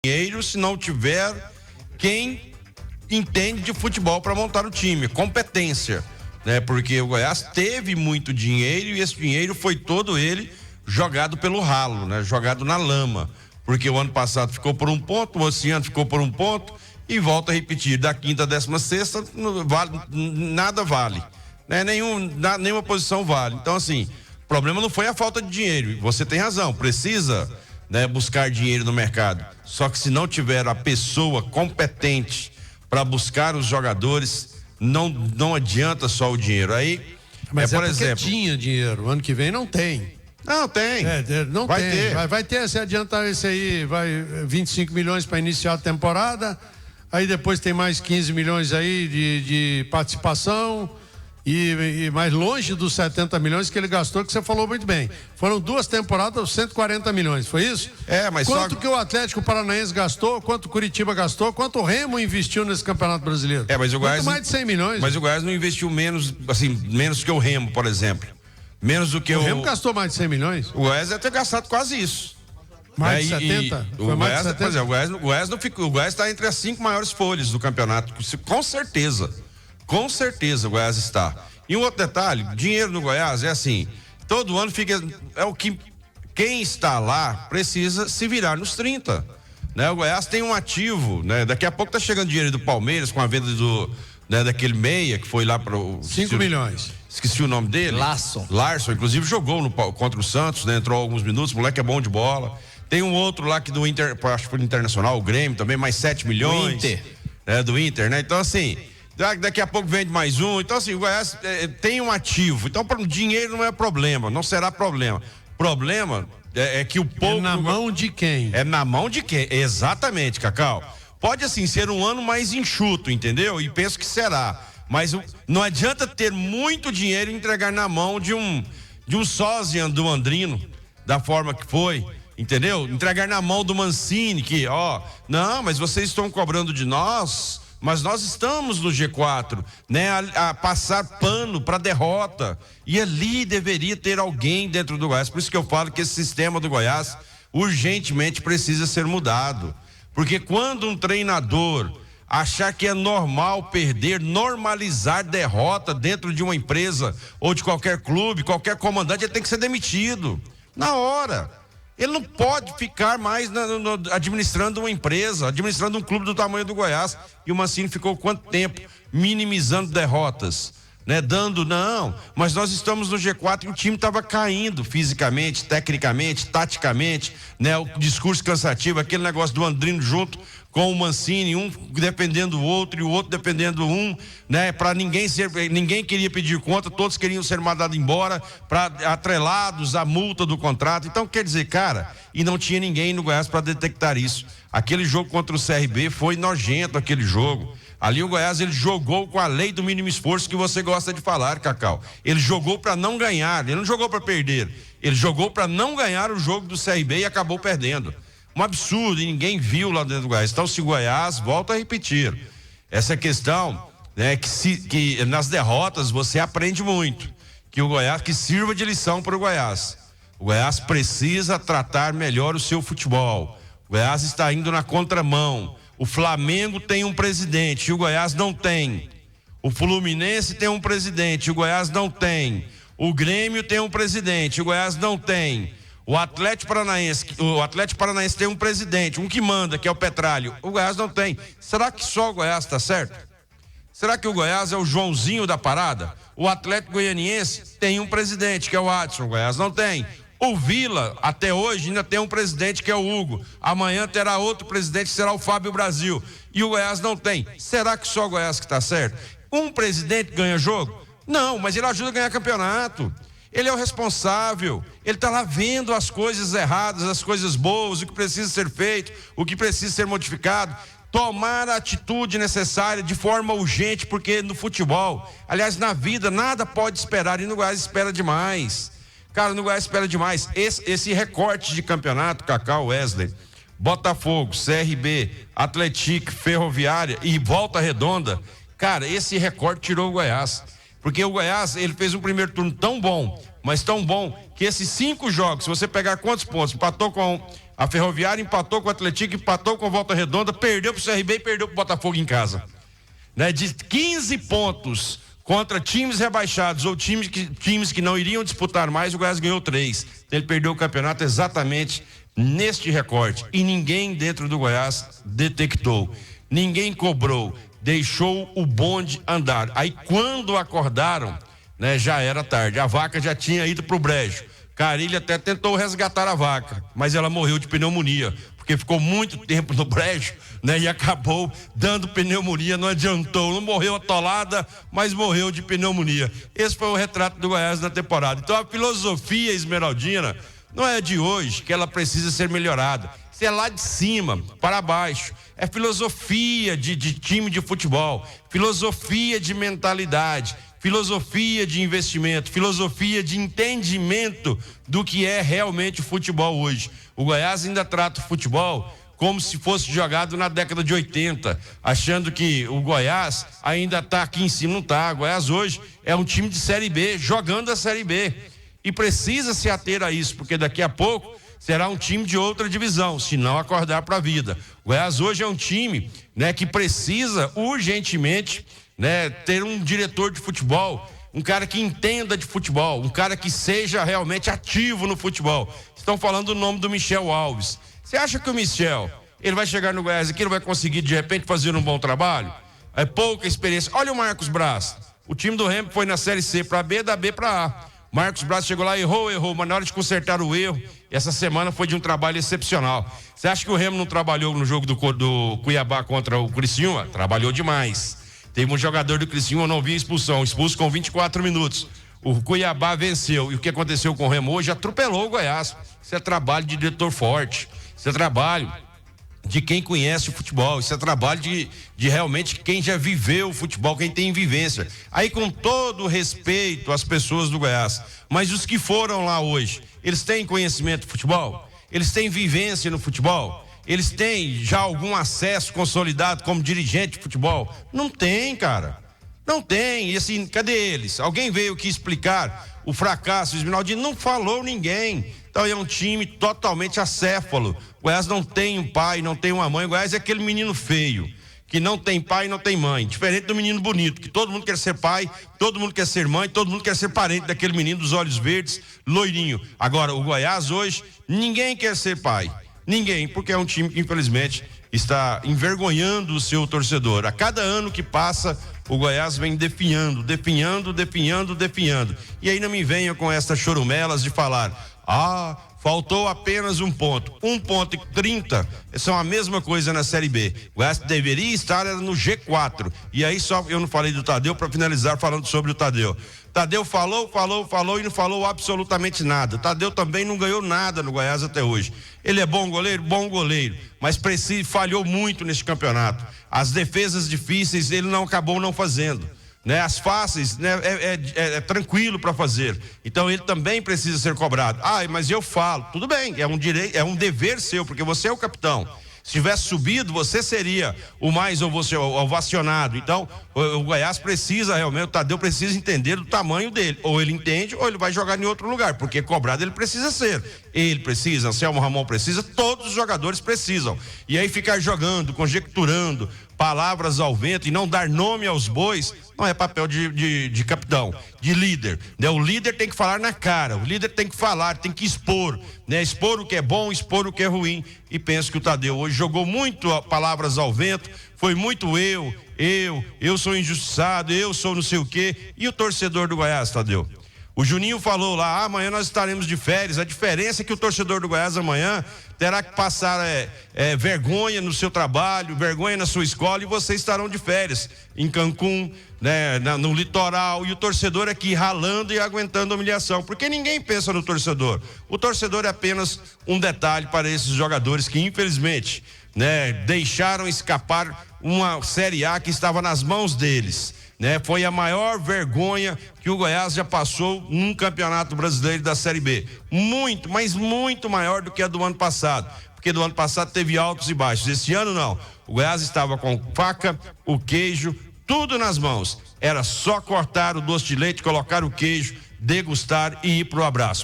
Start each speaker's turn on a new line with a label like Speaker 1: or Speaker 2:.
Speaker 1: dinheiro se não tiver quem entende de futebol para montar o time, competência, né? Porque o Goiás teve muito dinheiro e esse dinheiro foi todo ele jogado pelo ralo, né? Jogado na lama, porque o ano passado ficou por um ponto, esse ano ficou por um ponto e volta a repetir, da quinta à 16ª nada vale, né? Nenhuma posição vale. Então, assim, o problema não foi a falta de dinheiro, você tem razão, precisa, né, buscar dinheiro no mercado, só que se não tiver a pessoa competente para buscar os jogadores, não adianta só o dinheiro. Aí,
Speaker 2: mas
Speaker 1: por exemplo,
Speaker 2: tinha dinheiro, ano que vem não tem.
Speaker 1: Não tem.
Speaker 2: Não
Speaker 1: vai
Speaker 2: tem.
Speaker 1: ter.
Speaker 2: Vai ter, se adiantar esse aí, vai 25 milhões para iniciar a temporada, aí depois tem mais 15 milhões aí de participação e mais longe dos 70 milhões que ele gastou, que você falou muito bem. Foram 2 temporadas, 140 milhões, foi isso?
Speaker 1: Mas
Speaker 2: quanto que o Atlético Paranaense gastou, quanto o Curitiba gastou, quanto o Remo investiu nesse Campeonato Brasileiro?
Speaker 1: Mas o Goiás,
Speaker 2: muito mais de 100 milhões.
Speaker 1: Mas o Goiás não investiu menos que o Remo, por exemplo. Menos do que o
Speaker 2: Remo gastou mais de 100 milhões?
Speaker 1: O Goiás deve ter gastado quase isso.
Speaker 2: Mais de 70?
Speaker 1: Foi mais de 70? O Goiás está entre as 5 maiores folhas do campeonato, com certeza. Com certeza o Goiás está. E um outro detalhe, dinheiro no Goiás é assim, todo ano fica, quem está lá precisa se virar nos 30, né? O Goiás tem um ativo, né? Daqui a pouco tá chegando dinheiro do Palmeiras com a venda daquele meia que foi lá para
Speaker 2: 5 milhões.
Speaker 1: Esqueci o nome dele. Larson, inclusive jogou contra o Santos, né? Entrou alguns minutos, o moleque é bom de bola. Tem um outro lá que do Inter, acho que foi do Internacional, o Grêmio também, mais 7 milhões. Do Inter. Do Inter, né? Então, assim, daqui a pouco vende mais um. Então, assim, o Goiás tem um ativo. Então, dinheiro não é problema, não será problema. Problema é que o povo...
Speaker 2: É na mão de quem?
Speaker 1: É na mão de quem? Exatamente, Cacau. Pode, assim, ser um ano mais enxuto, entendeu? E penso que será. Mas não adianta ter muito dinheiro e entregar na mão de um sósia do Andrino, da forma que foi, entendeu? Entregar na mão do Mancini, que, não, mas vocês estão cobrando de nós, mas nós estamos no G4, né? A passar pano para derrota. E ali deveria ter alguém dentro do Goiás. Por isso que eu falo que esse sistema do Goiás urgentemente precisa ser mudado. Porque quando um treinador achar que é normal perder, normalizar derrota dentro de uma empresa ou de qualquer clube, qualquer comandante, ele tem que ser demitido na hora. Ele não pode ficar mais administrando uma empresa, administrando um clube do tamanho do Goiás. E o Mancini ficou quanto tempo minimizando derrotas, né? Mas nós estamos no G4 e o time estava caindo fisicamente, tecnicamente, taticamente, né? O discurso cansativo, aquele negócio do Andrino junto com o Mancini, um dependendo do outro e o outro dependendo do um, né? Para ninguém queria pedir conta, todos queriam ser mandados embora, atrelados à multa do contrato. Então, quer dizer, cara, e não tinha ninguém no Goiás para detectar isso. Aquele jogo contra o CRB foi nojento, aquele jogo. Ali o Goiás, ele jogou com a lei do mínimo esforço que você gosta de falar, Cacau. Ele jogou para não ganhar, ele não jogou para perder. Ele jogou para não ganhar o jogo do CRB e acabou perdendo. Um absurdo, e ninguém viu lá dentro do Goiás. Então, se o Goiás, volta a repetir, essa questão, né, que nas derrotas você aprende muito, que o Goiás, que sirva de lição para o Goiás. O Goiás precisa tratar melhor o seu futebol. O Goiás está indo na contramão. O Flamengo tem um presidente e o Goiás não tem. O Fluminense tem um presidente e o Goiás não tem. O Grêmio tem um presidente e o Goiás não tem. O Atlético Paranaense tem um presidente, um que manda, que é o Petralho. O Goiás não tem. Será que só o Goiás está certo? Será que o Goiás é o Joãozinho da parada? O Atlético Goianiense tem um presidente, que é o Adson. O Goiás não tem. O Vila, até hoje, ainda tem um presidente, que é o Hugo. Amanhã terá outro presidente, que será o Fábio Brasil. E o Goiás não tem. Será que só o Goiás que está certo? Um presidente ganha jogo? Não, mas ele ajuda a ganhar campeonato. Ele é o responsável, ele está lá vendo as coisas erradas, as coisas boas, o que precisa ser feito, o que precisa ser modificado, tomar a atitude necessária de forma urgente, porque no futebol, aliás, na vida, nada pode esperar, e no Goiás espera demais. Cara, no Goiás espera demais. Esse recorte de campeonato, Cacau, Wesley, Botafogo, CRB, Atlético, Ferroviária e Volta Redonda, cara, esse recorte tirou o Goiás. Porque o Goiás, ele fez um primeiro turno tão bom, mas tão bom, que esses 5 jogos, se você pegar quantos pontos, empatou com A Ferroviária empatou com o Atlético, empatou com a Volta Redonda, perdeu pro CRB e perdeu pro Botafogo em casa. Né? De 15 pontos contra times rebaixados ou times que não iriam disputar mais, o Goiás ganhou 3. Ele perdeu o campeonato exatamente neste recorte. E ninguém dentro do Goiás detectou, ninguém cobrou, deixou o bonde andar. Aí quando acordaram, né, já era tarde, a vaca já tinha ido pro brejo. Carilho até tentou resgatar a vaca, mas ela morreu de pneumonia, porque ficou muito tempo no brejo, né, e acabou dando pneumonia, não adiantou, não morreu atolada, mas morreu de pneumonia. Esse foi o retrato do Goiás na temporada. Então a filosofia esmeraldina não é de hoje, que ela precisa ser melhorada. Isso é lá de cima, para baixo. É filosofia de time de futebol, filosofia de mentalidade, filosofia de investimento, filosofia de entendimento do que é realmente o futebol hoje. O Goiás ainda trata o futebol como se fosse jogado na década de 80, achando que o Goiás ainda está aqui em cima. Não está. O Goiás hoje é um time de Série B, jogando a Série B. E precisa se ater a isso, porque daqui a pouco será um time de outra divisão, se não acordar para a vida. O Goiás hoje é um time, né, que precisa urgentemente, né, ter um diretor de futebol, um cara que entenda de futebol, um cara que seja realmente ativo no futebol. Estão falando o nome do Michel Alves. Você acha que o Michel, ele vai chegar no Goiás aqui, ele vai conseguir de repente fazer um bom trabalho? É pouca experiência. Olha o Marcos Braz. O time do Remo foi na Série C para B, da B para A. Marcos Braz chegou lá, errou, mas na hora de consertar o erro, essa semana foi de um trabalho excepcional. Você acha que o Remo não trabalhou no jogo do Cuiabá contra o Criciúma? Trabalhou demais. Teve um jogador do Criciúma, não vi expulsão, expulso com 24 minutos. O Cuiabá venceu. E o que aconteceu com o Remo hoje? Atropelou o Goiás. Isso é trabalho de diretor forte. Isso é trabalho de quem conhece o futebol. Isso é trabalho de realmente quem já viveu o futebol, quem tem vivência. Aí, com todo respeito às pessoas do Goiás, mas os que foram lá hoje, eles têm conhecimento do futebol? Eles têm vivência no futebol? Eles têm já algum acesso consolidado como dirigente de futebol? Não tem, cara. Não tem. E assim, cadê eles? Alguém veio aqui explicar o fracasso do Esmeraldino? Não falou ninguém. Então é um time totalmente acéfalo. O Goiás não tem um pai, não tem uma mãe. O Goiás é aquele menino feio, que não tem pai e não tem mãe. Diferente do menino bonito, que todo mundo quer ser pai, todo mundo quer ser mãe, todo mundo quer ser parente daquele menino dos olhos verdes, loirinho. Agora, o Goiás hoje, ninguém quer ser pai. Ninguém, porque é um time que infelizmente está envergonhando o seu torcedor. A cada ano que passa, o Goiás vem definhando. E aí não me venha com essas chorumelas de falar, faltou apenas 1 ponto. 1 ponto e 30 são a mesma coisa na Série B. O Goiás deveria estar no G4. E aí só eu não falei do Tadeu para finalizar falando sobre o Tadeu. Tadeu falou e não falou absolutamente nada. O Tadeu também não ganhou nada no Goiás até hoje. Ele é bom goleiro, mas falhou muito nesse campeonato. As defesas difíceis ele não acabou não fazendo, né? As fáceis, né, é tranquilo para fazer. Então ele também precisa ser cobrado. Mas eu falo, tudo bem, é um direito, é um dever seu, porque você é o capitão. Se tivesse subido, você seria o mais ovacionado. Então, o Goiás precisa realmente, o Tadeu precisa entender do tamanho dele. Ou ele entende, ou ele vai jogar em outro lugar, porque cobrado ele precisa ser. Ele precisa, Anselmo Ramon precisa, todos os jogadores precisam. E aí ficar jogando, conjecturando palavras ao vento e não dar nome aos bois, não é papel de capitão, de líder, né? O líder tem que falar na cara, o líder tem que falar, tem que expor, né? Expor o que é bom, expor o que é ruim. E penso que o Tadeu hoje jogou muito palavras ao vento, foi muito eu sou injustiçado, eu sou não sei o quê. E o torcedor do Goiás, Tadeu? O Juninho falou lá, amanhã nós estaremos de férias. A diferença é que o torcedor do Goiás amanhã terá que passar vergonha no seu trabalho, vergonha na sua escola, e vocês estarão de férias em Cancún, né, no litoral, e o torcedor aqui ralando e aguentando a humilhação, porque ninguém pensa no torcedor. O torcedor é apenas um detalhe para esses jogadores que infelizmente, né, deixaram escapar uma Série A que estava nas mãos deles. Né, foi a maior vergonha que o Goiás já passou num campeonato brasileiro da Série B. Muito, mas muito maior do que a do ano passado. Porque do ano passado teve altos e baixos. Esse ano não. O Goiás estava com faca, o queijo, tudo nas mãos. Era só cortar o doce de leite, colocar o queijo, degustar e ir pro abraço.